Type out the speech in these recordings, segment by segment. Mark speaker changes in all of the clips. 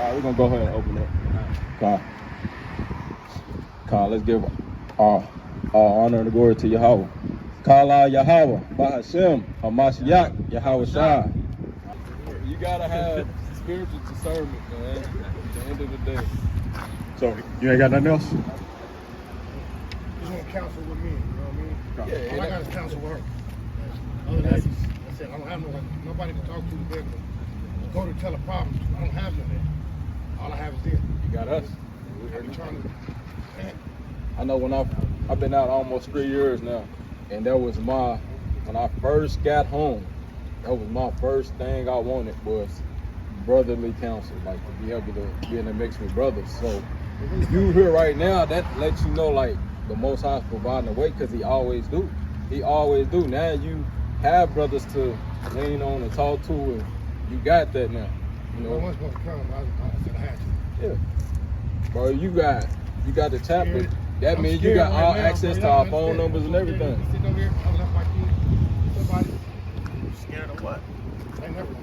Speaker 1: right, we're gonna go ahead and open it. Kyle, let's give all honor and glory to Yahweh. Kala Yahweh, Bahashem, Hamashiach, Yahweh Shai. You gotta have spiritual discernment, man, at the end of the day.
Speaker 2: So, you ain't got nothing else?
Speaker 3: Just want to counsel with me, you know what I mean? All I got is counsel with her. Other than that, I said, I don't have nobody to talk to today, but go to tell a problem. I don't have none there. All I have is this.
Speaker 1: You got us.
Speaker 3: I'm trying to, man.
Speaker 1: I know when I've been out almost 3 years now, and that was when I first got home, that was my first thing I wanted was brotherly counsel, like to be able to be in the mix with brothers. So you here right now, that lets you know like the Most High is providing the way, because he always do. He always do. Now you have brothers to lean on and talk to, and you got that now. You know.
Speaker 3: I was supposed to come. I said I had to.
Speaker 1: Yeah. Bro, you got the chapter. That
Speaker 3: I'm
Speaker 1: means you got
Speaker 3: right
Speaker 1: all
Speaker 3: now,
Speaker 1: access to our phone numbers and everything.
Speaker 3: Sitting over here, I left my keys. Somebody.
Speaker 4: Scared of what?
Speaker 3: I ain't never.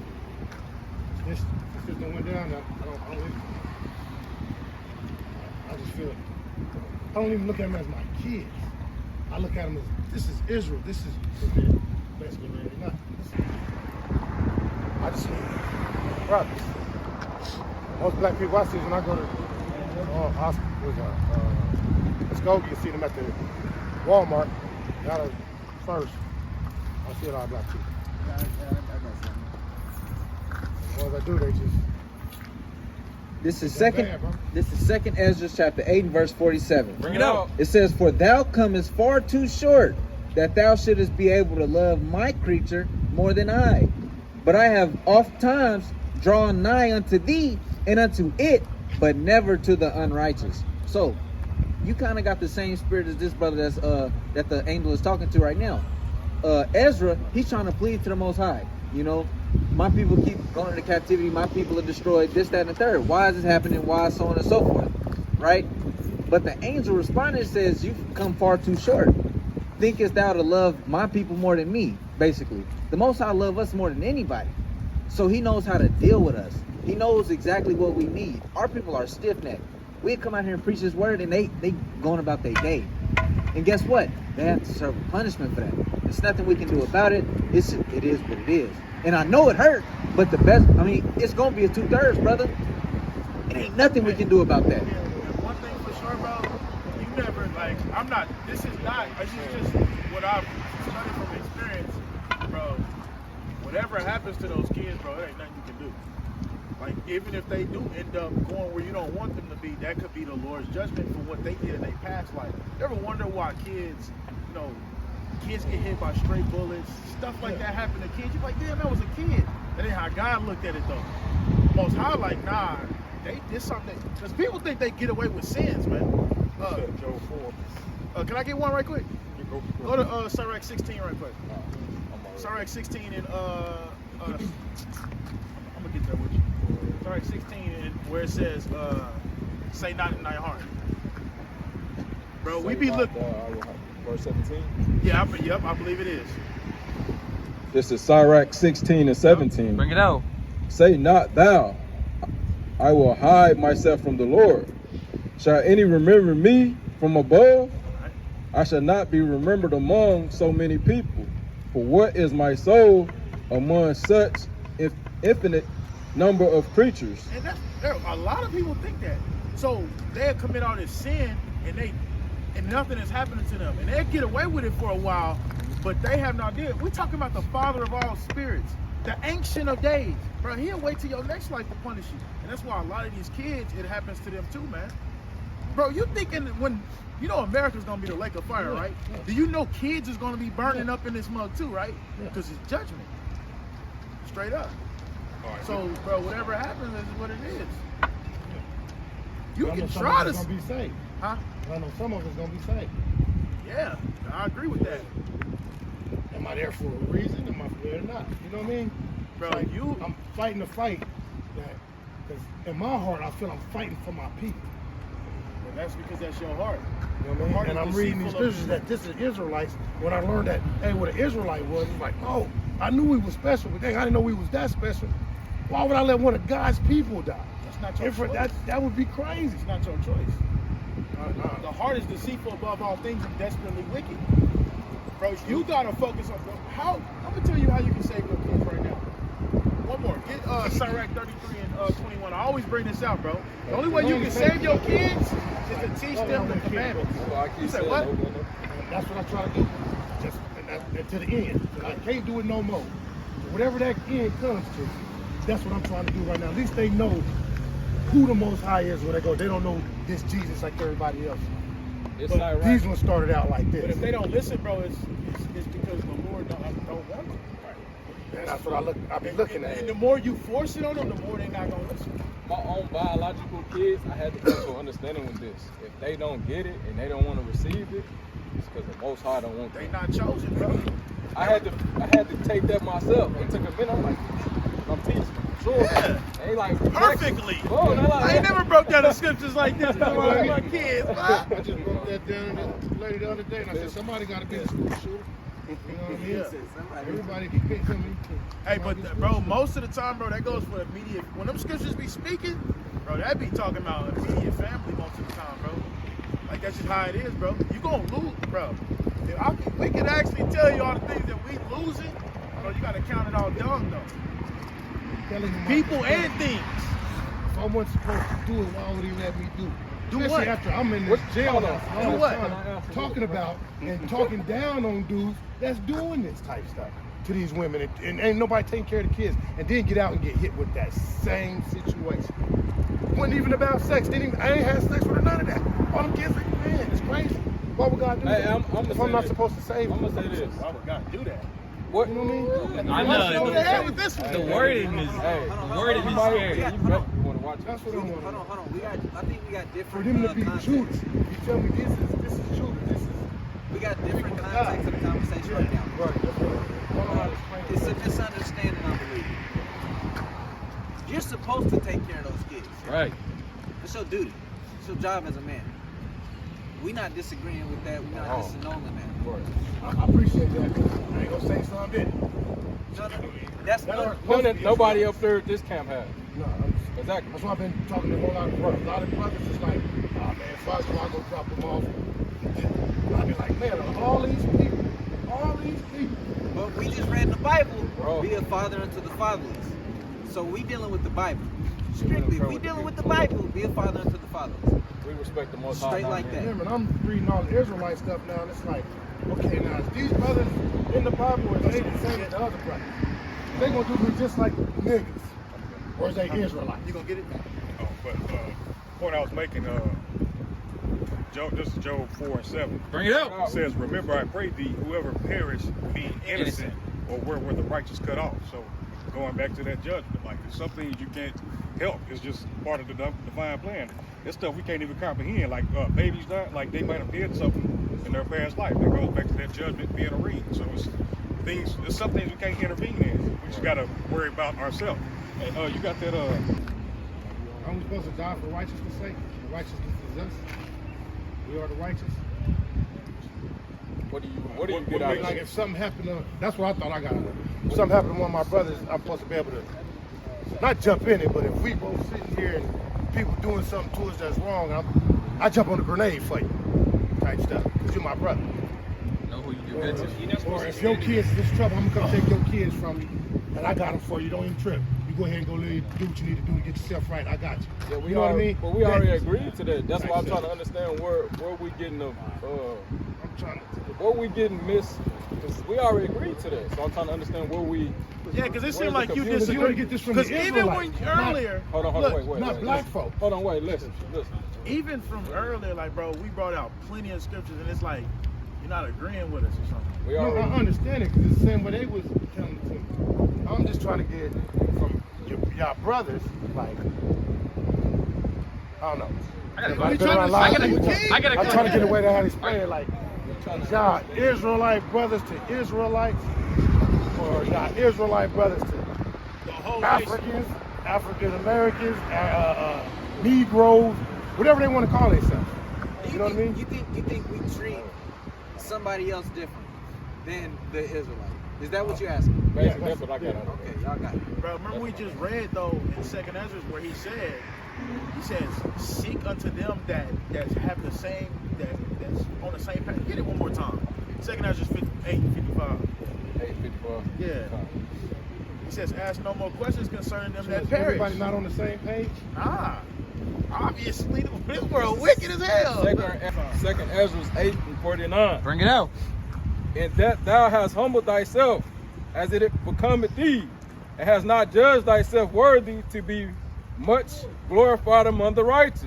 Speaker 3: This just went down. I don't even. I just feel it. I don't even look at them as my kids. I look at them as this is Israel. This is basically man. They're not. I just see brothers. Most black people I see when I go to Muskogee, you see them at the Walmart. Got a first. I see a lot of black people. The ones I do, they just.
Speaker 5: This is second Ezra chapter 8 and verse 47.
Speaker 1: Bring it out.
Speaker 5: It says, "For thou comest far too short, that thou shouldest be able to love my creature more than I. But I have oft times drawn nigh unto thee and unto it, but never to the unrighteous." So you kind of got the same spirit as this brother that the angel is talking to right now. Ezra, he's trying to plead to the Most High. You know, my people keep going into captivity. My people are destroyed. This, that, and the third. Why is this happening? Why, so on and so forth, right? But the angel responded, says, "You've come far too short. Thinkest thou to love my people more than me?" Basically, the Most High love us more than anybody. So he knows how to deal with us. He knows exactly what we need. Our people are stiff-necked. We come out here and preach his word, and they going about their day. And guess what? They have to serve a punishment for that. There's nothing we can do about it. It is what it is. And I know it hurt, but it's going to be a 2/3, brother. It ain't nothing we can do about that.
Speaker 4: Yeah, one thing for sure, bro, you never, this is just what I've studied from experience, bro. Whatever happens to those kids, bro, it ain't nothing you can do. Like, even if they do end up going where you don't want them to be, that could be the Lord's judgment for what they did in their past life. You ever wonder why kids get hit by stray bullets, stuff like that happen to kids? You're like, damn, that was a kid. That ain't how God looked at it, though. Most High, like, nah, they did something. Because people think they get away with sins, man. Can I get one right quick? Go to Sirach 16 right quick. Sirach 16 and I'm gonna get there with you. Sirach 16 and where it says, "Say not in thy heart." Bro, we be looking.
Speaker 1: Verse 17.
Speaker 4: Yeah, I believe it is.
Speaker 1: This is Sirach 16 and 17.
Speaker 6: Bring it out.
Speaker 1: Say not thou, I will hide myself from the Lord. Shall any remember me from above? I shall not be remembered among so many people. For what is my soul among such infinite number of creatures?
Speaker 4: And a lot of people think that. So they'll commit all this sin and nothing is happening to them. And they'll get away with it for a while, but they have no idea. We're talking about the Father of all spirits, the Ancient of Days. Bro, he'll wait till your next life to punish you. And that's why a lot of these kids, it happens to them too, man. Bro, you thinking when, America's going to be the lake of fire, right? Yeah. Do you know kids is going to be burning up in this mug too, right? Because it's judgment. Straight up. Right, so, bro, whatever happens is what it is. You can try to...
Speaker 3: Some of us going to be saved.
Speaker 4: Huh?
Speaker 3: I know some of us going to be saved.
Speaker 4: Yeah, I agree with that.
Speaker 3: Am I there for a reason? Am I there or not? You know what I mean?
Speaker 4: Bro,
Speaker 3: I'm fighting a fight because in my heart, I feel I'm fighting for my people.
Speaker 4: Well, that's because that's your heart.
Speaker 3: You know what I mean? And I'm reading these scriptures that this is Israelites. When I learned that, hey, what an Israelite was, it's like, oh, I knew we was special, but dang, I didn't know we was that special. Why would I let one of God's people die?
Speaker 4: It's not your choice.
Speaker 3: That would be crazy.
Speaker 4: It's not your choice. The heart is deceitful above all things and desperately wicked. Bro, you gotta focus on how. I'm gonna tell you how you can save your kids right now. One more. Get Sirach 33 and 21. I always bring this out, bro. The only way you can save your kids is to teach them the commandments. You say what?
Speaker 3: That's what I try to do. Just and to the end. I can't do it no more. Whatever that end comes to, that's what I'm trying to do right now. At least they know who the Most High is when they go. They don't know this Jesus like everybody else.
Speaker 1: It's not right.
Speaker 3: These ones started out like this.
Speaker 4: But if they don't listen, bro, it's because the Lord don't want them.
Speaker 3: And that's what I've been looking at.
Speaker 4: And the more you force it on them, the more they're not gonna listen.
Speaker 1: My own biological kids, I had to come to an understanding with this. If they don't get it and they don't want to receive it, it's because the Most High don't want
Speaker 4: They
Speaker 1: them.
Speaker 4: not chosen, bro.
Speaker 1: I had to take that myself. It took a minute. I'm like, I'm teaching. Sure.
Speaker 4: Yeah.
Speaker 1: They like
Speaker 4: Perfectly.
Speaker 1: Oh, they're like,
Speaker 4: I ain't never broke down the scriptures like this to my kids.
Speaker 3: I just broke that down to the lady the other day, and I said, somebody got to be the school shooter. You know what I mean?
Speaker 4: Yeah.
Speaker 3: Everybody can pick something.
Speaker 4: Hey, but bro, most of the time, bro, that goes for immediate. When them scriptures be speaking, bro, that be talking about immediate family most of the time, bro. Like that's just how it is, bro. You gonna lose, bro. We can actually tell you all the things that we losing, bro. You gotta count it all done though. People and things.
Speaker 3: If I wasn't supposed to do it, why would he let me do it?
Speaker 4: Do
Speaker 3: Especially
Speaker 4: what?
Speaker 3: after I'm in this jailhouse all
Speaker 4: Do
Speaker 3: the
Speaker 4: what?
Speaker 3: time, talking about and talking down on dudes that's doing this type stuff to these women, and ain't nobody taking care of the kids, and then get out and get hit with that same situation. Wasn't even about sex. I ain't had sex with her, none of that. All them kids, like, man, it's crazy. Why would God do that? If I'm not supposed to save them.
Speaker 1: I'm gonna say this.
Speaker 4: Why would God do that?
Speaker 1: What?
Speaker 3: You know what I mean?
Speaker 6: I know.
Speaker 4: What the hell with this one?
Speaker 6: The wording is scary.
Speaker 1: You want to watch it?
Speaker 3: That's what I want.
Speaker 5: Hold on. I think we got
Speaker 3: For
Speaker 5: different
Speaker 3: them to be
Speaker 5: context.
Speaker 3: Judas, you tell me this is Judas,
Speaker 5: We got different context of the conversation right now.
Speaker 3: Right, that's what I don't explain.
Speaker 5: It's a misunderstanding, I believe. You're supposed to take care of those kids.
Speaker 6: Right.
Speaker 5: It's your duty. It's your job as a man. We're not disagreeing with that. We're not disannulling that.
Speaker 3: I appreciate that. I ain't gonna say something.
Speaker 5: No, that's
Speaker 1: Nobody up there at this camp has.
Speaker 3: No,
Speaker 1: Exactly.
Speaker 3: that's why I've been talking to a whole lot of brothers. A lot of brothers is like, oh man, first of all, I go drop them off. I be like, man, all these people.
Speaker 5: But we just read in the Bible,
Speaker 1: Bro.
Speaker 5: be a father unto the fatherless. So we dealing with the Bible. Strictly, we dealing with the Bible, be a father unto the fatherless.
Speaker 1: We respect the Most High.
Speaker 5: Straight
Speaker 1: down
Speaker 5: like
Speaker 1: here.
Speaker 5: that.
Speaker 3: Remember, I'm reading all the Israelite stuff now, and it's like, okay, now is these brothers in the Bible, or they the same as the other brothers? They gonna do me just like niggas, or is they Israelites?
Speaker 4: You gonna get it?
Speaker 2: Oh, but point I was making, this is Job 4:7.
Speaker 6: Bring it out.
Speaker 2: It says, "Remember, I pray thee, whoever perish be innocent, or where were the righteous cut off." So, going back to that judgment, like there's some things you can't help. It's just part of the divine plan. It's stuff we can't even comprehend. Like babies die, like they might have did something in their past life. That goes back to that judgment being a ring. So it's some things we can't intervene in. We just gotta worry about ourselves. And you got that
Speaker 3: Are we supposed to die for righteousness' sake? The righteousness is us. We are the righteous.
Speaker 1: What do you get out of
Speaker 3: Like
Speaker 1: it?
Speaker 3: if something happened to, that's what I thought I got. If something happened to one of my brothers, I'm supposed to be able to not jump in it, but if we both sitting here and people doing something to us that's wrong, I jump on a grenade for you, type stuff, because you're my brother.
Speaker 6: Know who you get to.
Speaker 3: Or if your kids is in trouble, I'm gonna come take your kids from you, and I got them for you. Don't even trip. You go ahead and go do what you need to do to get yourself right. I got you.
Speaker 1: Yeah, we
Speaker 3: You know what I mean?
Speaker 1: But we already
Speaker 3: That-
Speaker 1: agreed to that. That's why I'm trying to understand where we getting the
Speaker 3: I'm trying to.
Speaker 1: where we getting missed. Cause we already agreed to that. So I'm trying to understand where we.
Speaker 4: Yeah, because it
Speaker 1: Where's
Speaker 4: seemed
Speaker 1: the
Speaker 4: like you
Speaker 1: confusion?
Speaker 4: disagree.
Speaker 3: You wanna get this from the
Speaker 4: Because even when
Speaker 3: Israelites,
Speaker 4: earlier,
Speaker 1: Hold on,
Speaker 4: look,
Speaker 1: wait.
Speaker 3: not black
Speaker 1: listen.
Speaker 3: folk.
Speaker 1: Hold on, wait, listen.
Speaker 4: even from earlier, like bro, we brought out plenty of scriptures, and it's like you're not agreeing with us or something.
Speaker 1: We
Speaker 3: No, I
Speaker 1: already.
Speaker 3: understand it because it's the same way they was telling it to me. I'm just trying to get from y'all brothers, like, I don't know.
Speaker 6: I
Speaker 3: I've been around a lot of people.
Speaker 6: I gotta
Speaker 3: I'm trying to get away to how they explain it, like, y'all Israelite brothers to Israelites, or y'all Israelite brothers to
Speaker 4: The whole
Speaker 3: Africans, African Americans, Negroes, whatever they want to call themselves. You know what I mean?
Speaker 5: You think we treat somebody else different than the Israelite? Is that what you're asking?
Speaker 1: Basically,
Speaker 3: Yeah,
Speaker 1: that's what I got out of it.
Speaker 5: Okay, y'all got it.
Speaker 4: Bro, remember we just read though in Second Ezra where he said He says, seek unto them that have the same, that's on the same page. Get it one more time. Second Ezra 8:55.
Speaker 1: 8:54.
Speaker 4: Yeah. He says, ask no more questions concerning them that
Speaker 3: Is
Speaker 4: perish.
Speaker 3: everybody not on the same page?
Speaker 4: Obviously, this world wicked as hell.
Speaker 1: Second Ezra 8:49.
Speaker 6: Bring it out.
Speaker 1: In that thou hast humbled thyself, as it becometh thee, and hast not judged thyself worthy to be much glorified among the righteous.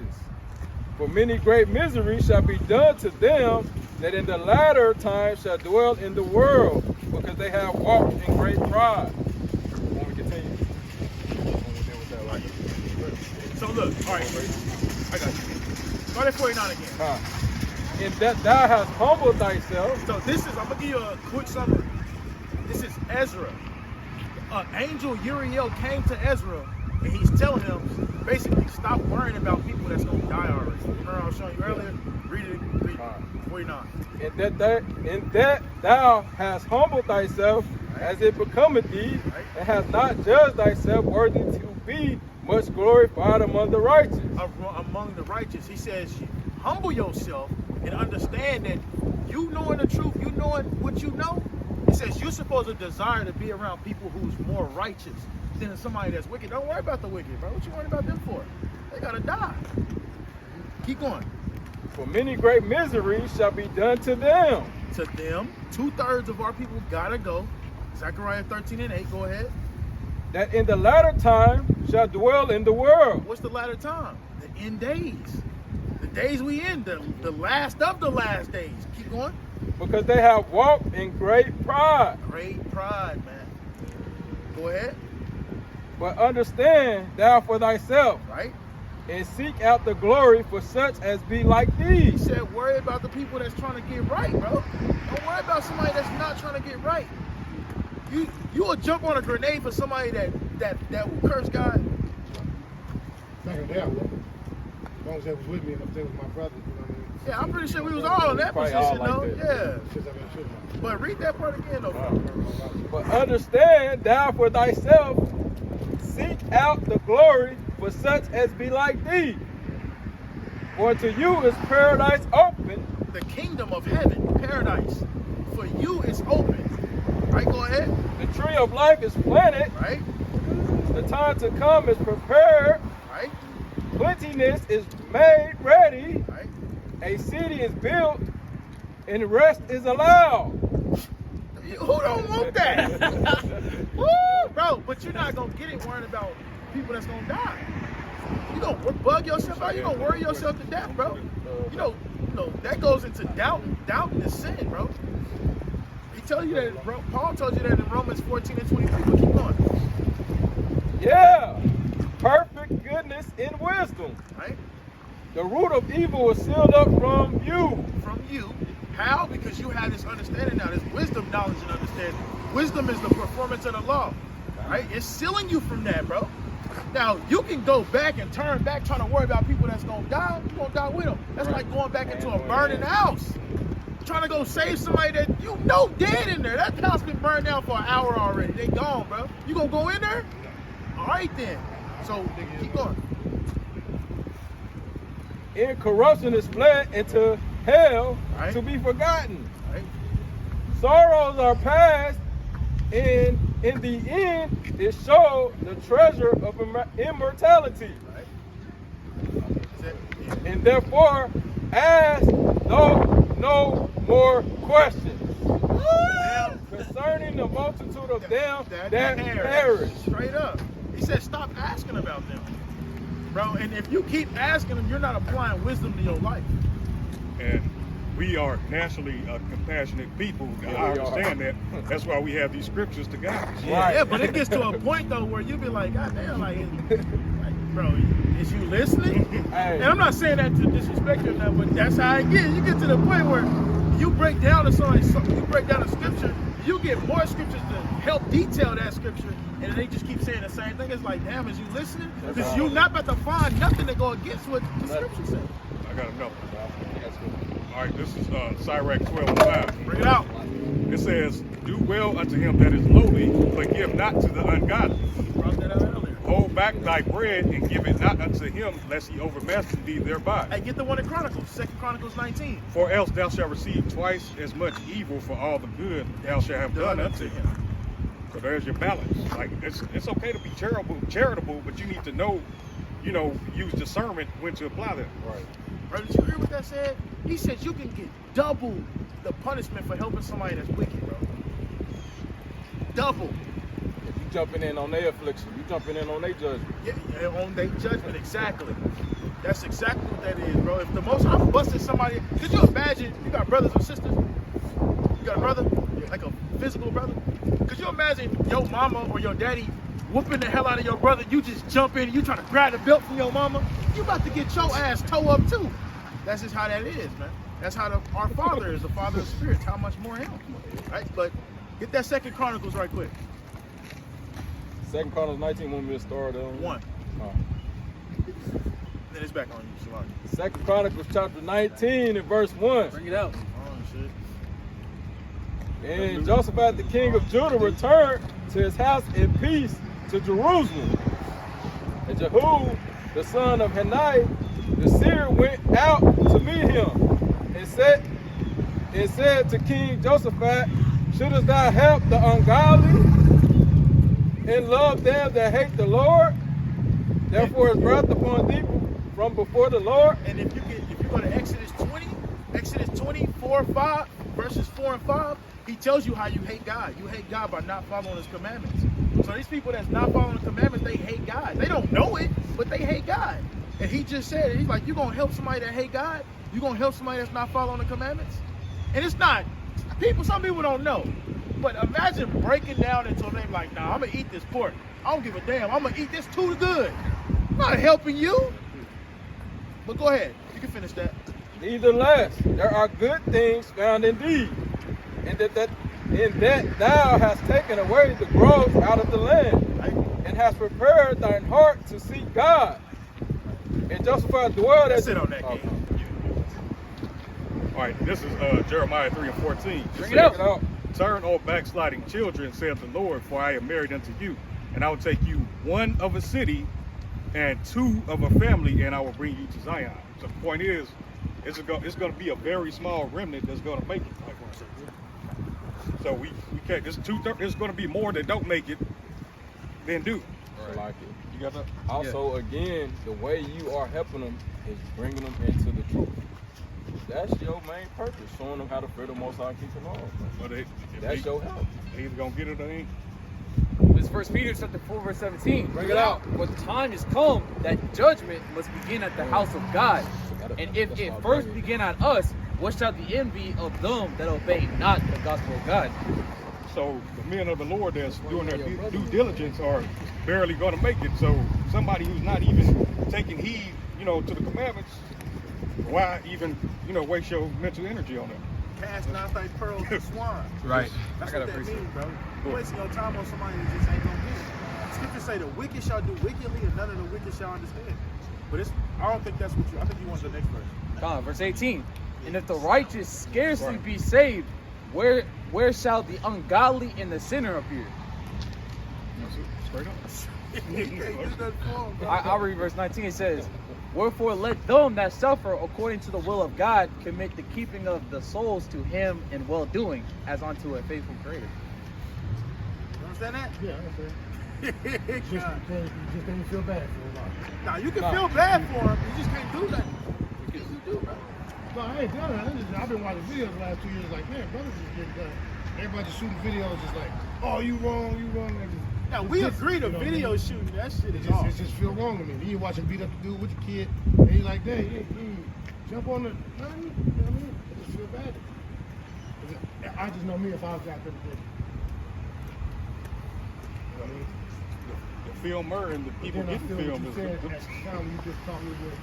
Speaker 1: For many great miseries shall be done to them that in the latter time shall dwell in the world, because they have walked in great pride. When we continue.
Speaker 4: So look, all right, I got you. Start at 49 again.
Speaker 1: In that thou hast humbled thyself.
Speaker 4: So this is, I'm gonna give you a quick summary. This is Ezra. Angel Uriel came to Ezra and he's telling him, basically, stop worrying about people that's gonna die already. Remember I was showing you earlier? Read it. 49.
Speaker 1: In that thou hast humbled thyself, as it becometh thee, and hast not judged thyself worthy to be much glorified among the righteous.
Speaker 4: Among the righteous, he says, humble yourself and understand that you knowing the truth, you knowing what you know. It says you're supposed to desire to be around people who's more righteous than somebody that's wicked. Don't worry about the wicked, bro. What you worrying about them for? They gotta die. Keep going.
Speaker 1: For many great miseries shall be done to them.
Speaker 4: To them, 2/3 of our people gotta go. Zechariah 13:8, go ahead.
Speaker 1: That in the latter time shall dwell in the world.
Speaker 4: What's the latter time? The end days. The days we in, the last of the last days. Keep going.
Speaker 1: Because they have walked in great pride.
Speaker 4: Great pride, man. Go ahead.
Speaker 1: But understand thou for thyself,
Speaker 4: Right?
Speaker 1: and seek out the glory for such as be like
Speaker 4: He
Speaker 1: thee.
Speaker 4: said, worry about the people that's trying to get right, bro. Don't worry about somebody that's not trying to get right. You will jump on a grenade for somebody that will curse God.
Speaker 3: Back in the day, I would. As long as they was with me and if they was my brothers, you know what I mean?
Speaker 4: Yeah, I'm pretty sure we was all in that
Speaker 1: Probably
Speaker 4: position,
Speaker 1: all
Speaker 4: though.
Speaker 1: like that.
Speaker 4: Yeah.
Speaker 3: Since I've been shooting.
Speaker 4: But read that part again, though.
Speaker 1: But understand thou for thyself, seek out the glory for such as be like thee. For to you is paradise open.
Speaker 4: The kingdom of heaven, paradise, for you is open. Right, go ahead.
Speaker 1: The tree of life is planted.
Speaker 4: Right,
Speaker 1: The time to come is prepared.
Speaker 4: right,
Speaker 1: Plentiness is made ready.
Speaker 4: right.
Speaker 1: A city is built, and rest is allowed.
Speaker 4: Who don't want that? Woo, bro, but you're not going to get it worrying about people that's going to die. You're going to bug yourself out. You're going to worry yourself to death, bro. You know, that goes into doubt. Doubt is sin, bro. He tells you that, bro. Paul told you that in Romans 14:23, but keep going.
Speaker 1: Yeah, perfect goodness and wisdom.
Speaker 4: Right?
Speaker 1: The root of evil is sealed up from you.
Speaker 4: From you. How? Because you have this understanding now, this wisdom, knowledge, and understanding. Wisdom is the performance of the law. Right? It's sealing you from that, bro. Now, you can go back and turn back trying to worry about people that's going to die. You're going to die with them. That's like going back into a burning house. Trying to go save somebody that you know dead in there. That house been burned down for an hour already. They gone, bro. You going to go in there? All right, then. So, keep going.
Speaker 1: In corruption is fled into hell
Speaker 4: Right.
Speaker 1: to be forgotten.
Speaker 4: Right?
Speaker 1: Sorrows are past, and in the end it showed the treasure of immortality.
Speaker 4: That's it. Yeah.
Speaker 1: And therefore ask no more questions concerning the multitude of them that perish.
Speaker 4: Straight up. He said, stop asking about them. Bro, and if you keep asking them, you're not applying wisdom to your life.
Speaker 2: And we are naturally a compassionate people.
Speaker 1: Yeah,
Speaker 2: I
Speaker 1: we are.
Speaker 2: understand that. That's why we have these scriptures to guide us.
Speaker 4: Yeah, but it gets to a point, though, where you be like, God damn, like bro, is you listening?
Speaker 1: Hey.
Speaker 4: And I'm not saying that to disrespect you now, but that's how it gets. You get to the point where you break down the scripture, you get more scriptures to help detail that scripture, and they just keep saying the same thing. It's like, damn, is you listening? Because you're not about to find nothing to go against what the scripture says.
Speaker 2: I got another one. All right, this is Sirach 12:5.
Speaker 4: Bring it out.
Speaker 2: It says, do well unto him that is lowly, but give not to the ungodly.
Speaker 4: Brought that out earlier.
Speaker 2: hold back thy bread and give it not unto him, lest he overmaster thee thereby.
Speaker 4: Hey, get the one in Chronicles, 2 Chronicles 19.
Speaker 2: For else thou shalt receive twice as much evil for all the good thou shalt have done unto him. So there's your balance. Like it's okay to be charitable, but you need to know, use discernment when to apply that.
Speaker 1: Right.
Speaker 4: Bro, did you hear what that said? He said you can get double the punishment for helping somebody that's wicked, bro. Double.
Speaker 1: If you jumping in on their affliction, you jumping in on their judgment.
Speaker 4: Yeah, on their judgment, exactly. That's exactly what that is, bro. If the Most High busted somebody, could you imagine you got brothers and sisters? You got a brother, like a physical brother? Could you imagine your mama or your daddy whooping the hell out of your brother? You just jump in and you trying to grab the belt from your mama? You about to get your ass toe up too. That's just how that is, man. That's how our Father is, the Father of spirits. How much more him, right? But get that 2 Chronicles right quick.
Speaker 1: 2 Chronicles 19, want me to start on?
Speaker 4: 1.
Speaker 1: Oh.
Speaker 4: Then it's back on you, Shalaki.
Speaker 1: 2 Chronicles chapter 19 and verse 1.
Speaker 6: Bring it out.
Speaker 4: Oh, shit.
Speaker 1: And Josaphat the king of Judah returned to his house in peace to Jerusalem. And Jehu, the son of Hanai, the seer, went out to meet him and said to King Josaphat, shouldest thou help the ungodly and love them that hate the Lord? Therefore is wrath upon thee from before the Lord.
Speaker 4: And if you go to Exodus 24, 5, verses 4 and 5, he tells you how you hate God. You hate God by not following his commandments. So these people that's not following the commandments, they hate God. They don't know it, but they hate God. And he just said it. He's like, you gonna help somebody that hate God? You gonna help somebody that's not following the commandments? And it's not, some people don't know. But imagine breaking down into them like, nah, I'm gonna eat this pork. I don't give a damn. I'm gonna eat this too good. I'm not helping you. But go ahead. You can finish that.
Speaker 1: Nevertheless, there are good things found in thee, and that thou hast taken away the growth out of the land, right? And hast prepared thine heart to seek God. And Josaphat dwelled at
Speaker 4: sit on that game.
Speaker 2: All right, this is Jeremiah 3 and 14.
Speaker 6: Bring it out.
Speaker 2: Turn, O backsliding children, saith the Lord, for I am married unto you, and I will take you one of a city and two of a family, and I will bring you to Zion. So the point is, it's going to be a very small remnant that's going to make it. So we can't. It's going to be more that don't make it than do.
Speaker 1: I like it.
Speaker 2: You got that?
Speaker 1: Also, again, the way you are helping them is bringing them into the truth. That's your main purpose, showing them how to fear the Most High and keep the law.
Speaker 2: But
Speaker 1: That's your help.
Speaker 2: They either going to get it or they ain't.
Speaker 6: This 1 Peter chapter 4 verse 17. Bring it out. For the time is come that judgment must begin at the house of God. And if it first begin at us, what shall the end be of them that obey not the gospel of God?
Speaker 2: So the men of the Lord that's doing their due diligence are barely going to make it. So somebody who's not even taking heed, to the commandments, why even, waste your mental energy on it?
Speaker 4: Cast not thy pearls to swine.
Speaker 6: Right.
Speaker 4: That's what that means, bro. You wasting your time on somebody who just ain't gonna get it. Scripture say the wicked shall do wickedly, and none of the wicked shall understand. But I don't think that's what I think you want the next verse.
Speaker 6: Verse 18. And if the righteous scarcely be saved, where shall the ungodly and the sinner appear?
Speaker 2: Straight up.
Speaker 6: I'll read verse 19. It says, wherefore let them that suffer according to the will of God commit the keeping of the souls to him in well-doing, as unto a faithful creator.
Speaker 4: You understand that?
Speaker 3: Yeah, I understand. Just because you just don't feel bad for a while.
Speaker 4: Now you can feel bad for him, you just can't do that. What can you do, bro?
Speaker 3: No, I ain't done it. I've been watching videos the last 2 years like, man, brothers just getting done. Everybody just shooting videos just like, oh, you wrong.
Speaker 4: Now we agree to video shooting, that shit is off.
Speaker 3: It just feel wrong to me. Then you watching beat up the dude with the kid, and you like, dang, you jump on the, you know what I mean? I just feel bad. I just know me if I was out there to do it. You know what I mean?
Speaker 2: The filmer and the people
Speaker 3: Then I
Speaker 2: getting
Speaker 3: feel what
Speaker 2: filmed
Speaker 3: you
Speaker 2: is
Speaker 3: said at the time you just taught me with.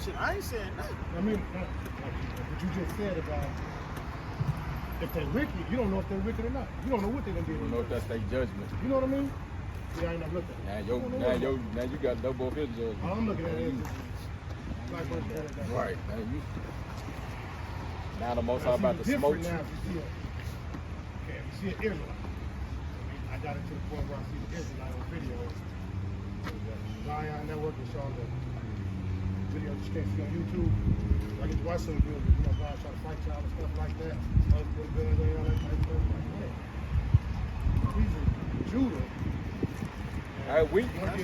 Speaker 4: Shit, I ain't saying nothing.
Speaker 3: I mean, what you just said about if they're wicked, you don't know if they're wicked or not. You don't know what they're gonna do.
Speaker 1: You don't know if that's their judgment.
Speaker 3: You know what I mean? Yeah, I ain't never looked at it.
Speaker 1: Now you got double his judgment.
Speaker 3: All I'm looking at is like
Speaker 1: Right. Now the Most High about to smoke you.
Speaker 3: Now, if you see an Israelite. I got it to the point where I see the Israelite on video. Zion Network is on the videos you can't see on YouTube. I get to watch some videos, you know, guys try to fight y'all and stuff like that. Other people guns and all that type of stuff. Like, man, he's a Judah.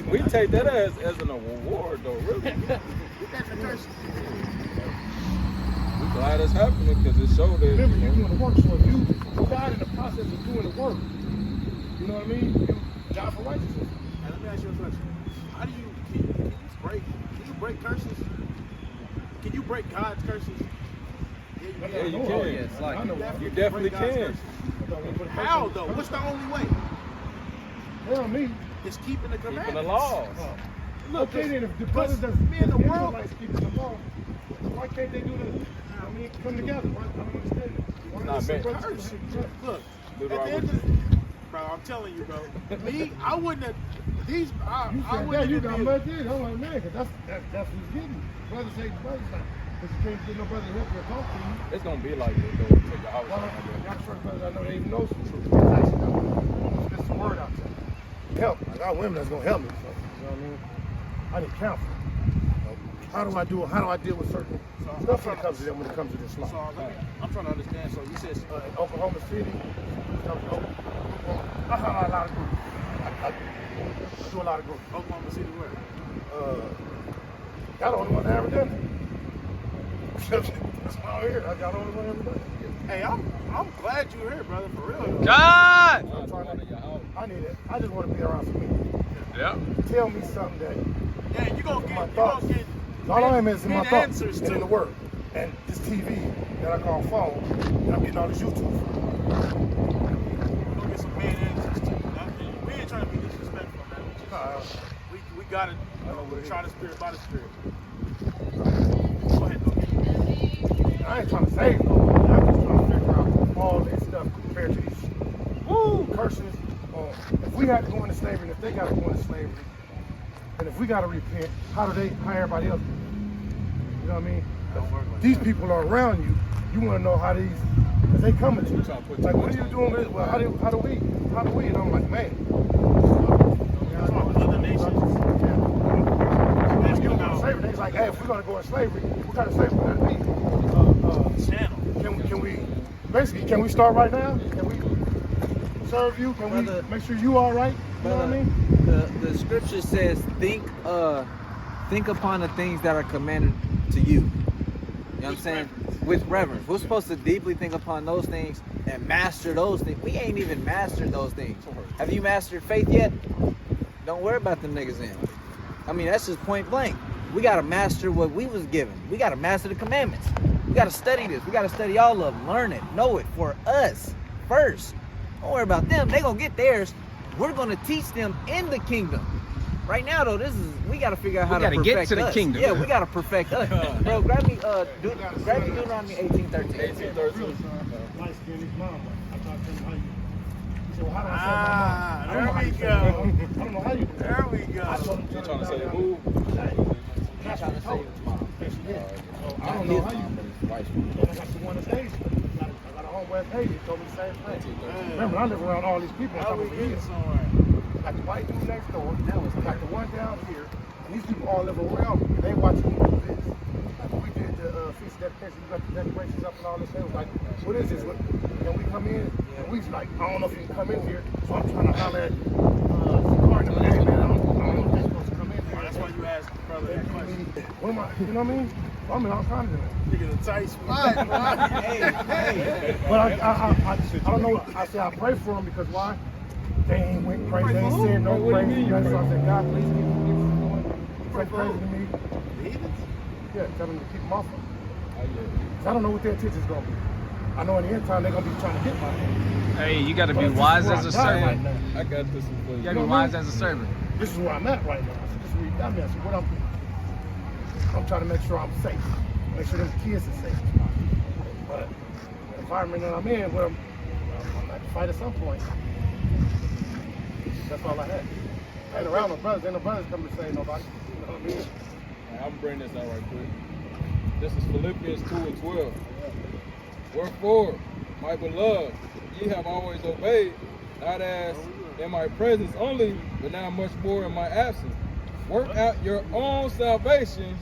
Speaker 1: We take that as an award, though, really.
Speaker 4: That's a curse.
Speaker 1: We're glad it's happening because it showed that.
Speaker 3: Remember, you're doing the work, so if you died in the process of doing the work, you know what I mean? You died for righteousness.
Speaker 4: Now, let me ask you a question. How do you can you break curses? Can you break God's curses?
Speaker 1: Yeah, you can.
Speaker 6: Yes, like
Speaker 1: You definitely can.
Speaker 4: How though? What's the only way?
Speaker 3: Tell me.
Speaker 4: It's keeping the commandments.
Speaker 1: Keeping the laws.
Speaker 4: Look,
Speaker 3: Okay, then if the brothers that's
Speaker 4: me in the world,
Speaker 3: keeping the law, why can't they do the? I mean, come together. Why, I don't understand it. Why
Speaker 1: Not
Speaker 3: some
Speaker 1: bad.
Speaker 3: brothers-
Speaker 4: look.
Speaker 1: Dude,
Speaker 4: At the end of bro, I'm telling you, bro. Me, I wouldn't have. These,
Speaker 3: You
Speaker 4: I
Speaker 3: said
Speaker 4: wouldn't
Speaker 3: that, you
Speaker 4: have
Speaker 3: got
Speaker 4: been-
Speaker 3: much in. I'm like, man, because that's who's getting. Brothers hate brothers now. Because you can't get no brother to help you or talk to you.
Speaker 1: It's gonna be like this though. Take the house.
Speaker 3: Why don't y'all first brothers I know they even know some truth. They actually know. Spit some word out there. Help. I got women that's gonna help me. So, you know what I mean? I need counsel. How do I do it? How do I deal with certain stuff when it comes to them, when it comes to this law?
Speaker 4: So I'm trying to understand. So you said
Speaker 3: In Oklahoma City, I have a lot of groups. I do a lot of groups.
Speaker 4: Oklahoma City where?
Speaker 3: Y'all the only one that ever done it. That's why I'm here. Y'all the only one that ever done it.
Speaker 4: Hey, I'm glad you're here, brother. For real.
Speaker 6: God!
Speaker 3: I need it. I just want to be around some people.
Speaker 6: Yeah.
Speaker 3: Tell me something that
Speaker 4: Yeah, you gonna
Speaker 3: my
Speaker 4: get.
Speaker 3: thoughts. All I am is in my thoughts
Speaker 4: answers
Speaker 3: and
Speaker 4: to
Speaker 3: in the word. And this TV that I call phone, and I'm getting all this YouTube from.
Speaker 4: Go get some man answers too. We ain't trying to be disrespectful, man. We got it. We're trying to spirit by the spirit. Go ahead, go get it.
Speaker 3: I ain't trying to save nobody. I'm just trying to figure out all this stuff compared to these curses. If we had to go into slavery, and if they got to go into slavery, and if we got to repent, how everybody else do? You know what I mean? These people are around you. You want to know how these, because they coming to you. Like, what are you doing? Well, how do we? And I'm like, man.
Speaker 4: Other nations.
Speaker 3: Slavery. They's like, hey, if we're gonna go in slavery, what kind of slavery would that be?
Speaker 4: Channel.
Speaker 3: Can we basically can we start right now? Can we serve you? Can we make sure you all right? You know what I mean?
Speaker 5: The scripture says, think upon the things that are commanded to you. You know what I'm saying? With reverence. We're supposed to deeply think upon those things and master those things. We ain't even mastered those things. Have you mastered faith yet? Don't worry about them niggas then. I mean, that's just point blank. We got to master what we was given. We got to master the commandments. We got to study this. We got to study all of them. Learn it. Know it for us first. Don't worry about them. They going to get theirs. We're going to teach them in the kingdom. Right now, though, we got to figure out how to perfect
Speaker 6: get to the
Speaker 5: us.
Speaker 6: kingdom.
Speaker 5: Yeah, we got to perfect us. Bro, grab me Deuteronomy 18:13.
Speaker 3: Light skin, his mom. I talked to him how you. He said, well, how do I say my mom?
Speaker 4: There we go.
Speaker 3: I don't know how you do that.
Speaker 4: There we go.
Speaker 3: I told him
Speaker 1: You trying to say who?
Speaker 3: That's what I told him. So I don't know how you do it. I got the one that's Asian. I got a homeboy that's Asian. He told me the same thing. Remember, I live around all these people.
Speaker 4: How we getting somewhere?
Speaker 3: Got the white dude next door. Got the one down here. And these people all live around me. And they watching me do this. Like when we did the feast of dedication, we got the decorations up and all this. They was like, what is this? And we come in, and we was like, I don't know if you can come in here. So I'm trying to holler at Carter. Hey, man, I don't know if they're supposed to come in here.
Speaker 4: That's why you asked the brother that question.
Speaker 3: What am I, you know what I mean? I'm in all kinds of it.
Speaker 4: Nigga, the tight spot.
Speaker 3: But I don't know. I said I pray for them because why? They ain't went crazy. They ain't said no crazy. So I said, God, please keep them from going crazy to me. Yeah, tell them to keep them off of them. I don't know what their intentions going to be. I know in the end time they're going to be trying to get my name.
Speaker 6: Hey, you got to be wise as a servant.
Speaker 1: I got this one for
Speaker 6: You
Speaker 1: you.
Speaker 6: got to be wise as a servant.
Speaker 3: This is where I'm at right now. So this is where you got me. I said, what I'm trying to make sure I'm safe. Make sure them kids are safe. But the environment that I'm in, where I'm going to fight at some point. That's all I had. I ain't around no brothers. Ain't no brothers come to save nobody. You know what I mean?
Speaker 1: I'm bringing this out right quick. This is Philippians 2:12. Wherefore, my beloved, ye have always obeyed, not as in my presence only, but now much more in my absence. Work out your own salvation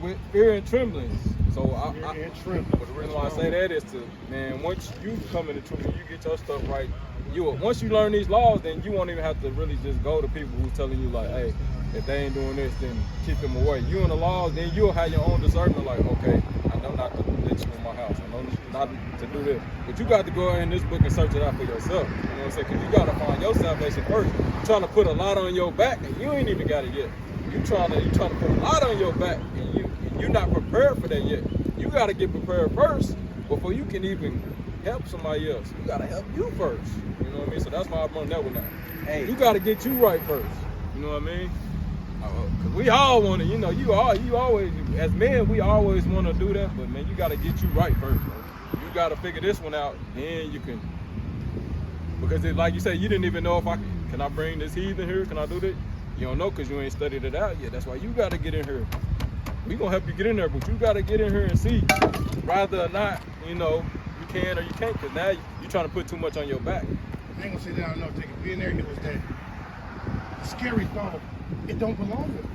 Speaker 1: with fear and trembling. So but the reason why I say that is to, man, once you come into truth and you get your stuff right, once you learn these laws, then you won't even have to really just go to people who's telling you like, hey, if they ain't doing this, then keep them away. You in the laws, then you'll have your own discernment. Like, okay, I know not to let you in my house. I know not to do this. But you got to go in this book and search it out for yourself. You know what I'm saying? Because you got to find your salvation first. You're trying to put a lot on your back, and you ain't even got it yet. You trying to put a lot on your back, and you're not prepared for that yet. You got to get prepared first before you can even help somebody else. You got to help you first. You know what I mean? So that's why I bring that one out. Hey, you got to get you right first. You know what I mean? Cause we all want to, you always, as men, we always want to do that, but man, you got to get you right first, bro. You got to figure this one out, then you can, because like you said, you didn't even know if can I bring this heathen here? Can I do that? You don't know because you ain't studied it out yet. That's why you got to get in here. We gonna help you get in there, but you got to get in here and see, rather or not, you can or you can't, because now you're trying to put too much on your back.
Speaker 3: I ain't gonna say that I don't know, take it being there, it was that scary thought of, it don't belong to me.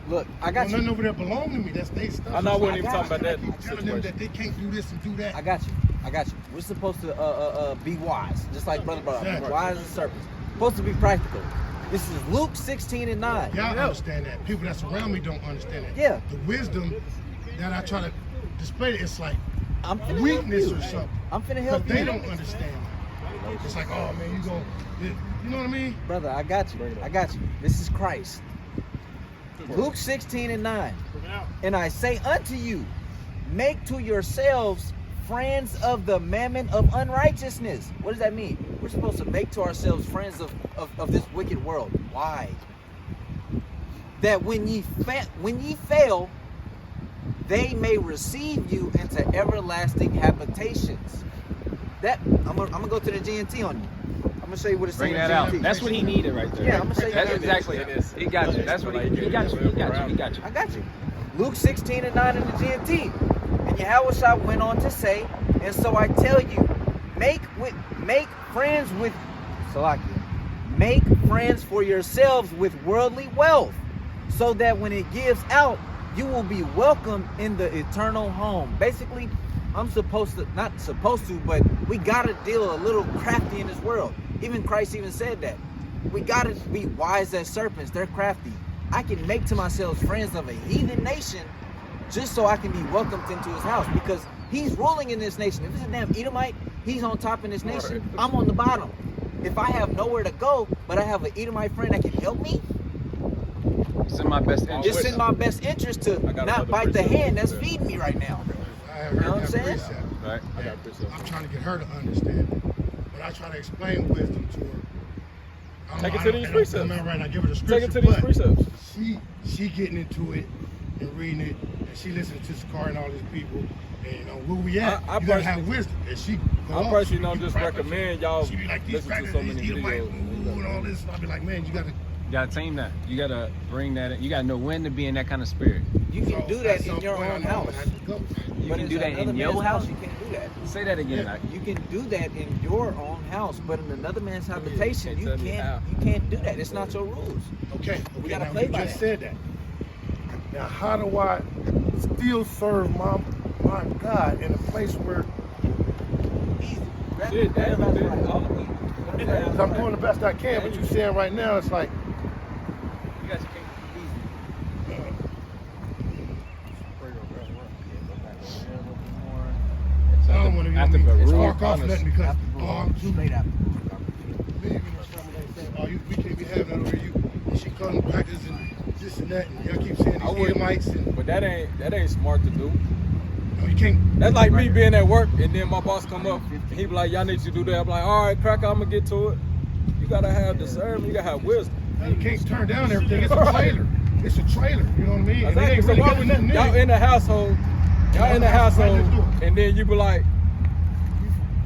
Speaker 5: Look, I got you.
Speaker 3: Nothing over there belong to me. That's their stuff.
Speaker 1: I know I wasn't even talking about that.
Speaker 3: I keep telling them that they can't do this and do that.
Speaker 5: I got you. We're supposed to be wise, just like brother.
Speaker 3: Exactly.
Speaker 5: Wise as serpents. Supposed to be practical. This is Luke 16:9.
Speaker 3: Y'all understand that. People that's around me don't understand that.
Speaker 5: Yeah.
Speaker 3: The wisdom that I try to display, it's like
Speaker 5: I'm finna
Speaker 3: weakness
Speaker 5: help
Speaker 3: or
Speaker 5: you.
Speaker 3: something.
Speaker 5: I'm finna help
Speaker 3: But they
Speaker 5: you.
Speaker 3: don't understand. It's like, oh man, you know what I mean?
Speaker 5: Brother, I got you. This is Christ. Luke 16:9. And I say unto you, make to yourselves friends of the mammon of unrighteousness. What does that mean? We're supposed to make to ourselves friends of this wicked world. Why? That when ye fail, they may receive you into everlasting habitations. That I'm gonna go to the GNT on you. I'm gonna show you what it's saying.
Speaker 7: Bring that out. That's what he needed right there.
Speaker 5: Yeah, I'm gonna show you.
Speaker 7: That's
Speaker 5: what it is.
Speaker 7: exactly it. He got you. That's what he got you.
Speaker 5: I got you. Luke 16:9 in the GNT. And Yahweh went on to say, and so I tell you, make friends for yourselves with worldly wealth, so that when it gives out, you will be welcomed in the eternal home. Basically, not supposed to, but we gotta deal a little crafty in this world. Even Christ even said that. We gotta be wise as serpents. They're crafty. I can make to myself friends of a heathen nation just so I can be welcomed into his house, because he's ruling in this nation. If it's a damn Edomite, he's on top in this nation. I'm on the bottom. If I have nowhere to go, but I have an Edomite friend that can help me,
Speaker 7: It's in my best interest.
Speaker 5: it's in my best interest to not bite the hand that's feeding me right now.
Speaker 3: I have
Speaker 5: You know
Speaker 3: heard
Speaker 5: what I'm
Speaker 3: that
Speaker 5: saying?
Speaker 3: precept.
Speaker 7: Right.
Speaker 1: I got this.
Speaker 3: I'm trying to get her to understand it, but I try to explain wisdom to her. I don't
Speaker 1: Take
Speaker 3: know,
Speaker 1: it to
Speaker 3: I
Speaker 1: these
Speaker 3: don't-
Speaker 1: precepts.
Speaker 3: I'm not right. I give her the
Speaker 1: Take
Speaker 3: scripture,
Speaker 1: it to these
Speaker 3: but
Speaker 1: precepts.
Speaker 3: she getting into it and reading it, and she listening to Sakari and all these people, and where we at,
Speaker 1: I
Speaker 3: you gotta have wisdom. And she go
Speaker 1: I
Speaker 3: off,
Speaker 1: personally
Speaker 3: she
Speaker 1: don't
Speaker 3: be
Speaker 1: just
Speaker 3: cracking up.
Speaker 1: recommend y'all
Speaker 3: She be like, these
Speaker 1: listen to
Speaker 3: crackers,
Speaker 1: so
Speaker 3: these
Speaker 1: many
Speaker 3: Edomite,
Speaker 1: videos.
Speaker 3: and all this. I'll be like, man, you gotta.
Speaker 7: You gotta tame that. You gotta bring that in. You gotta know when to be in that kind of spirit.
Speaker 5: You can do that in your own house.
Speaker 7: You
Speaker 5: But
Speaker 7: can
Speaker 5: in
Speaker 7: do that
Speaker 5: another
Speaker 7: in your
Speaker 5: man's
Speaker 7: house.
Speaker 5: You can't do that.
Speaker 7: Say that again. Like,
Speaker 5: You can do that in your own house, but in another man's habitation, you
Speaker 1: tell me how.
Speaker 5: can't do that. It's not your rules.
Speaker 3: Okay,
Speaker 5: We gotta
Speaker 3: now
Speaker 5: play
Speaker 3: you
Speaker 5: by
Speaker 3: just
Speaker 5: that.
Speaker 3: said that. Now, how do I still serve my God in a place where
Speaker 5: Easy.
Speaker 1: Shit, damn,
Speaker 5: Grab
Speaker 1: dude.
Speaker 5: right.
Speaker 1: All of me.
Speaker 3: because I'm doing the best I can, but you saying right now, it's like,
Speaker 5: You guys can't easy.
Speaker 3: I don't want to
Speaker 1: After Baruch,
Speaker 3: spark off
Speaker 1: honest.
Speaker 3: nothing because, oh, I'm too
Speaker 5: Straight after.
Speaker 3: big. Oh, we can't be having that over you. And she comes and practice and this and that, and y'all keep saying
Speaker 1: I
Speaker 3: these
Speaker 1: wouldn't-
Speaker 3: Edomites, and
Speaker 1: But that ain't smart to do.
Speaker 3: no, you can't.
Speaker 1: That's like me being at work and then my boss come up and he be like, y'all need to do that. I'm like, all right, cracker, I'm gonna get to it. You gotta have discernment, you gotta have wisdom.
Speaker 3: You can't turn down everything. It's a trailer. It's a trailer. You know what I mean? And it
Speaker 1: Exactly.
Speaker 3: ain't
Speaker 1: So
Speaker 3: really
Speaker 1: why
Speaker 3: got
Speaker 1: would
Speaker 3: nothing in
Speaker 1: y'all
Speaker 3: it.
Speaker 1: in the household, and then you be like,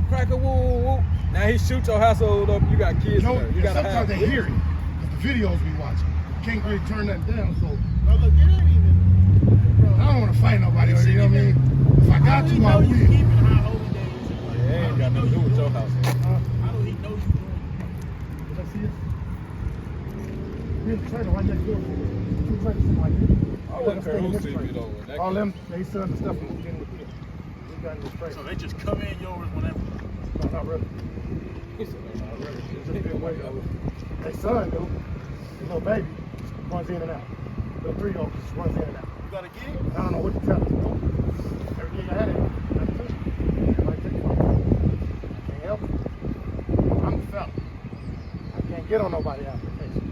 Speaker 1: cracker, woo, woo, woo. Now he shoot your household up, you got kids
Speaker 3: No,
Speaker 1: there. You gotta
Speaker 3: sometimes
Speaker 1: have
Speaker 3: they
Speaker 1: wisdom.
Speaker 3: hear it. But the videos we watching, you can't really turn that down. So
Speaker 4: No, look, it ain't even.
Speaker 3: I don't want to fight nobody. You know what I mean? If I got to, I
Speaker 4: know
Speaker 3: will.
Speaker 4: you keeping high holy days.
Speaker 1: Yeah, it ain't got nothing to do with your household.
Speaker 4: How do he know you doing?
Speaker 3: Did I see it? Really? trailer right next door. 2 trailers sitting right there.
Speaker 1: I wouldn't care who see me though. That
Speaker 3: All
Speaker 1: case-
Speaker 3: them, they sons and stuff moved in with me. We got in this trailer.
Speaker 4: So they just come in yours whenever.
Speaker 3: No, not really.
Speaker 1: He said, "No, not really."
Speaker 3: It's just been way over. They son, though, the little baby, runs in and out. The 3-year-old just runs in and out.
Speaker 4: You gotta get it.
Speaker 3: I don't know what to tell them. Everything I had it, I took it. Everybody took it from me. I can't help it. I'm the fella. I can't get on nobody's application.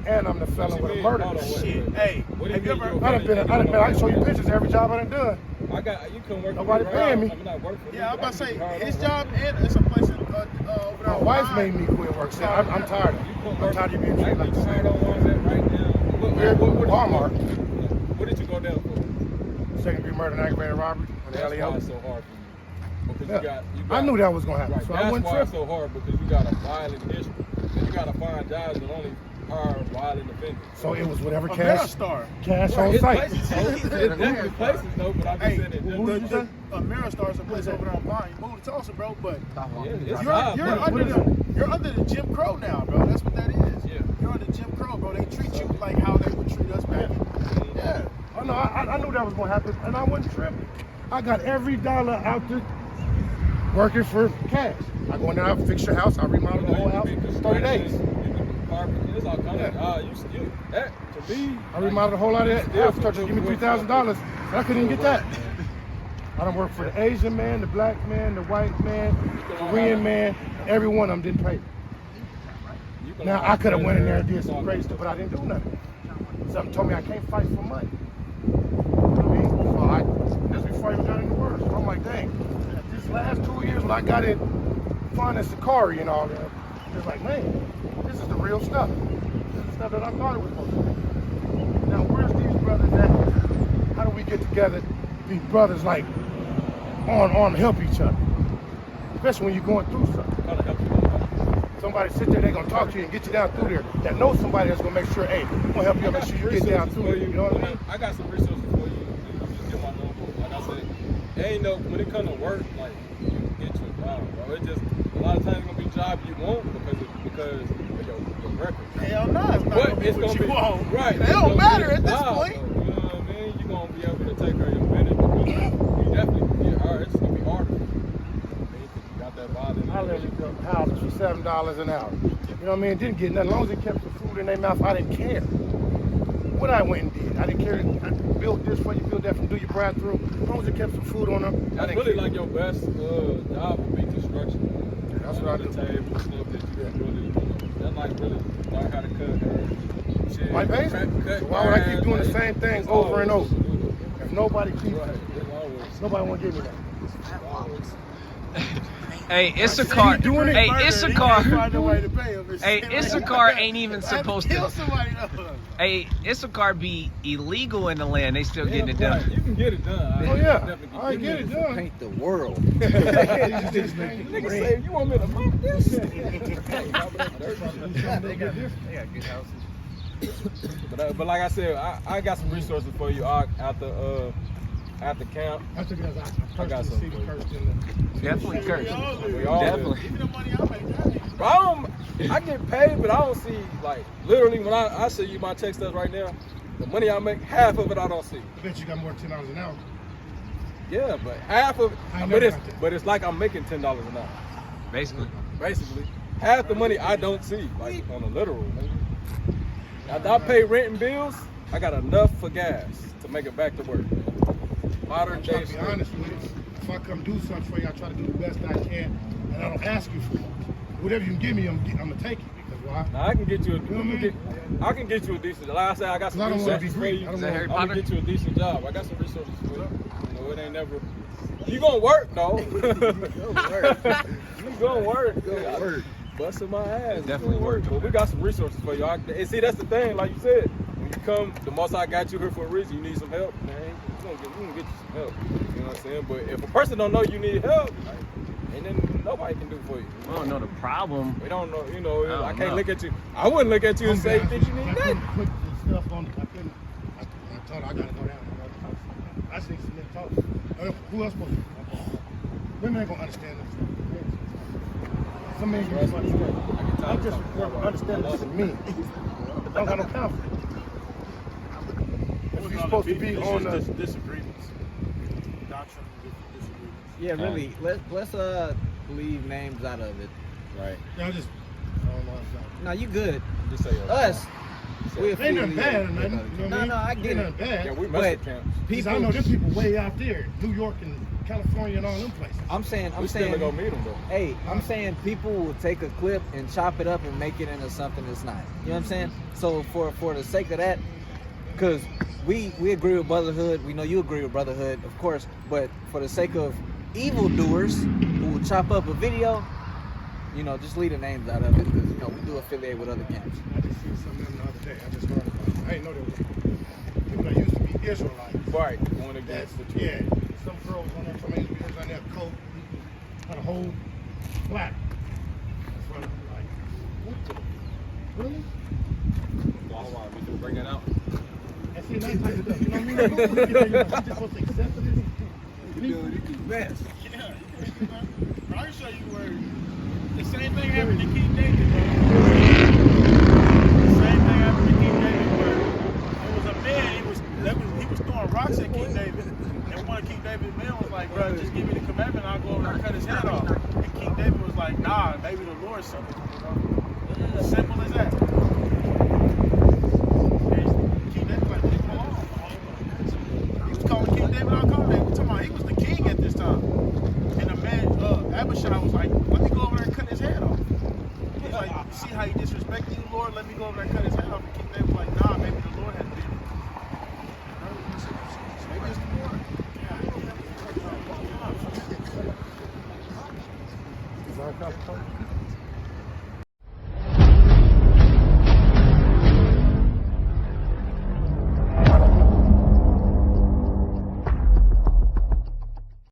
Speaker 3: And I'm the fella
Speaker 1: What you
Speaker 3: with a
Speaker 1: mean?
Speaker 3: murder.
Speaker 1: Hold on, wait,
Speaker 4: Shit.
Speaker 1: wait.
Speaker 4: Hey,
Speaker 1: What do you
Speaker 4: have you
Speaker 1: mean
Speaker 4: ever?
Speaker 1: you
Speaker 3: I can show you pictures of every job I done done.
Speaker 1: I got you couldn't work
Speaker 3: Nobody
Speaker 1: for me, right?
Speaker 3: paying me.
Speaker 1: I'm not working for
Speaker 4: Yeah, I'm
Speaker 1: you.
Speaker 4: about to say
Speaker 1: I can
Speaker 4: his
Speaker 1: keep it hard
Speaker 4: job and it's a place in over there.
Speaker 3: My wife made me quit work. So I'm tired of it. I'm tired of you being
Speaker 1: I
Speaker 3: treated like
Speaker 1: can
Speaker 3: this.
Speaker 1: hard on one that right now.
Speaker 3: Walmart.
Speaker 1: What did you go down for?
Speaker 3: Second degree murder and aggravated robbery.
Speaker 1: That's why it's so hard for you. Because
Speaker 3: Yeah.
Speaker 1: you got
Speaker 3: I knew that was gonna happen,
Speaker 1: right.
Speaker 3: so I
Speaker 1: That's
Speaker 3: wasn't
Speaker 1: why it's
Speaker 3: tripping.
Speaker 1: so hard because you got a violent history. And you got to find jobs that only hire violent offenders.
Speaker 3: So it was whatever
Speaker 4: Ameristar.
Speaker 3: cash
Speaker 1: Right,
Speaker 3: on
Speaker 1: it's
Speaker 3: site.
Speaker 1: places, it's different places though, but I just
Speaker 4: Hey,
Speaker 1: said it.
Speaker 3: who did you say?
Speaker 4: Ameristar is a place over there on Vine. You moved to Tulsa, bro, but
Speaker 1: It's
Speaker 4: you're
Speaker 1: hard,
Speaker 4: you're
Speaker 1: but-
Speaker 4: you're under the Jim Crow now, bro. That's what that is.
Speaker 1: Yeah.
Speaker 4: You're under Jim Crow, bro. They treat you like how they would treat us back. Yeah.
Speaker 3: Oh no, I knew that was gonna happen, and I wasn't tripping. I got every dollar out there working for cash. I go in there, I fix your house, I remodel the whole house in 30 days.
Speaker 1: It's all kind of, that, to me,
Speaker 3: I remodeled a whole lot of that.
Speaker 1: Still
Speaker 3: House church, give me $3,000. I couldn't even get that. I done worked for the Asian man, the black man, the white man, the Korean man. Every one of them didn't pay. Now I could have went in there and did some great stuff, but I didn't do nothing. Something told me I can't fight for money. You know what I mean? So that's before I even got into work. So I'm like, dang. These last 2 years when I got in finding Sakari and all that, it's like, man, this is the real stuff. This is the stuff that I thought it was supposed to be. Now where's these brothers at? How do we get together? These brothers like arm to help each other. Especially when you're going through something. Somebody sit there, they're gonna talk to you and get you down through there. That knows somebody that's gonna make sure, hey, I'm gonna help you, make sure you get down through it. You know what I mean?
Speaker 1: I got some resources for you. You just get my number. Like I said, there ain't no, when it comes to work, like, you can get your job, bro. It just, a lot of times it's gonna be jobs you want because of your record.
Speaker 4: Hell no, it's not
Speaker 1: But
Speaker 4: gonna be
Speaker 1: it's
Speaker 4: what
Speaker 1: gonna
Speaker 4: you
Speaker 1: be,
Speaker 4: want.
Speaker 1: right.
Speaker 4: It
Speaker 1: it's
Speaker 4: don't
Speaker 1: gonna
Speaker 4: matter
Speaker 1: be
Speaker 4: at this
Speaker 1: job,
Speaker 4: point.
Speaker 1: though, you know what I mean? You're gonna be able to take care of your business because you definitely can get hard. It's just gonna be harder for you. Because you got that violence.
Speaker 3: I literally built houses for $7 an hour. You know what I mean? Didn't get nothing. As long as it kept the food in their mouth, I didn't care. What I went and did, I didn't care. I built this for you, built that from do your bathroom. As long as it kept some food on them, I
Speaker 1: That's
Speaker 3: didn't
Speaker 1: really
Speaker 3: care.
Speaker 1: like your best job would be construction.
Speaker 3: That's what I do.
Speaker 1: The table, stuff that you can really, that's like really learn how to cut shit.
Speaker 3: My base?
Speaker 1: Cut
Speaker 3: So why would I keep
Speaker 1: grass,
Speaker 3: doing the
Speaker 1: like,
Speaker 3: same thing
Speaker 1: it's
Speaker 3: over and
Speaker 1: always-
Speaker 3: over? If nobody keeps
Speaker 1: Right,
Speaker 3: it,
Speaker 1: it's always-
Speaker 3: nobody want to give me that.
Speaker 7: Hey, Issachar.
Speaker 3: doing it.
Speaker 7: Hey,
Speaker 4: Find
Speaker 7: Issachar.
Speaker 4: a way to pay him.
Speaker 7: Hey, Issachar ain't even supposed
Speaker 4: kill
Speaker 7: to.
Speaker 4: somebody else.
Speaker 7: Hey, Issachar be illegal in the land. They still getting it
Speaker 1: right,
Speaker 7: done.
Speaker 1: You can get it done.
Speaker 3: Oh yeah,
Speaker 1: Definitely
Speaker 3: I get it done.
Speaker 5: Paint the world.
Speaker 1: Nigga say, you want me to mark this?
Speaker 6: They got good houses.
Speaker 1: But like I said, I got some resources for you at the camp.
Speaker 3: I took it as I
Speaker 1: I got
Speaker 3: personally see
Speaker 1: something
Speaker 3: the
Speaker 1: for you.
Speaker 3: cursed in the.
Speaker 7: Definitely
Speaker 4: We
Speaker 7: cursed.
Speaker 4: all do.
Speaker 1: We all do.
Speaker 7: Definitely.
Speaker 4: Even the money I make, I ain't-
Speaker 1: Bro, I get paid, but I don't see, like, literally when I see you my check stubs right now, the money I make, half of it I don't see.
Speaker 3: I bet you got more than $10 an hour.
Speaker 1: Yeah, but half of it,
Speaker 3: I never got that.
Speaker 1: but it's like I'm making $10 an hour.
Speaker 7: Basically.
Speaker 1: Basically, half the money I don't see, like on a literal. After I pay rent and bills, I got enough for gas to make it back to work. Modern
Speaker 3: I'm trying
Speaker 1: day
Speaker 3: to be
Speaker 1: stuff.
Speaker 3: honest with you. If I come do something for you, I try to do the best I can, and I don't ask you for much. Whatever you can give me, I'm gonna take it. Because why?
Speaker 1: Now I can get you a,
Speaker 3: You know what I mean?
Speaker 1: I can get you a decent. Like I said, I got some
Speaker 3: 'Cause I don't wanna
Speaker 1: resources
Speaker 3: be
Speaker 1: for
Speaker 3: greedy.
Speaker 1: you.
Speaker 3: I don't
Speaker 7: Is that Harry
Speaker 1: I'm
Speaker 7: Potter?
Speaker 1: gonna get you a decent job. I got some resources for you. You know, it ain't never. You gonna work though. You gonna work.
Speaker 5: work.
Speaker 1: Busting my ass.
Speaker 7: Definitely
Speaker 1: You gonna
Speaker 7: work.
Speaker 1: But we got some resources for you. And see, that's the thing. Like you said, when you come, the most I got you here for a reason. You need some help, man. We gonna get you some help. You know what I'm saying? But if a person don't know you need help, like, and then nobody can do for you.
Speaker 7: I don't know the problem.
Speaker 1: We don't know. You know,
Speaker 7: I don't
Speaker 1: I can't
Speaker 7: know.
Speaker 1: look at you. I wouldn't look at you and say, "Did you need
Speaker 3: I
Speaker 1: that?"
Speaker 3: couldn't put the stuff on. I told her I gotta go down. I seen some men talk. Who else supposed to? Women ain't gonna understand this. Some men can just understand. I'm just understanding this to me. don't got no conflict. If you're supposed to be on the
Speaker 4: disagreements, doctrine disagreements.
Speaker 5: Yeah, really. Let's leave names out of it.
Speaker 7: Right.
Speaker 3: I don't know.
Speaker 5: No, you good.
Speaker 1: Just say
Speaker 5: Us. We
Speaker 3: Ain't nothing bad or nothing. You know what I mean?
Speaker 5: No, I get
Speaker 3: Ain't
Speaker 5: it.
Speaker 3: nothing bad.
Speaker 1: Yeah, we
Speaker 5: But
Speaker 1: messed camps.
Speaker 3: Because I know them people way out there, New York and California and all them places.
Speaker 5: I'm saying,
Speaker 1: We still gonna go meet them though.
Speaker 5: hey, I'm saying people will take a clip and chop it up and make it into something that's not. You know what I'm saying? So for the sake of that, because we agree with brotherhood, we know you agree with brotherhood, of course, but for the sake of evildoers who will chop up a video, you know, just leave the names out of it, because you know we do affiliate with other camps.
Speaker 3: I just seen something the other day. I just heard about it. I didn't know there was people that used to be Israelites.
Speaker 1: Right, going against the truth.
Speaker 3: Yeah, some girls on there, somebody used to be on their coat, had a whole black. That's what I'm like, what the? Really?
Speaker 7: Why we can bring that out?
Speaker 3: And see, that type of stuff, you know what I mean? Like, you just supposed to accept it.
Speaker 5: Best.
Speaker 4: Yeah, I'll show you where the same thing happened to King David, bro. The same thing happened to King David, where it was a man, he was throwing rocks at King David, and one of King David's men was like, bro, just give me the commandment, I'll go over there and cut his head off. And King David was like, nah, maybe the Lord something. As simple as that. And King David was like, leave him alone. He was calling King David out, calling him. Talking about he was the king at this time. And the man, Abishai was like, let me go over there and cut his head off. He was like, see how he disrespected you, Lord? Let me go over there and cut his head off. And King David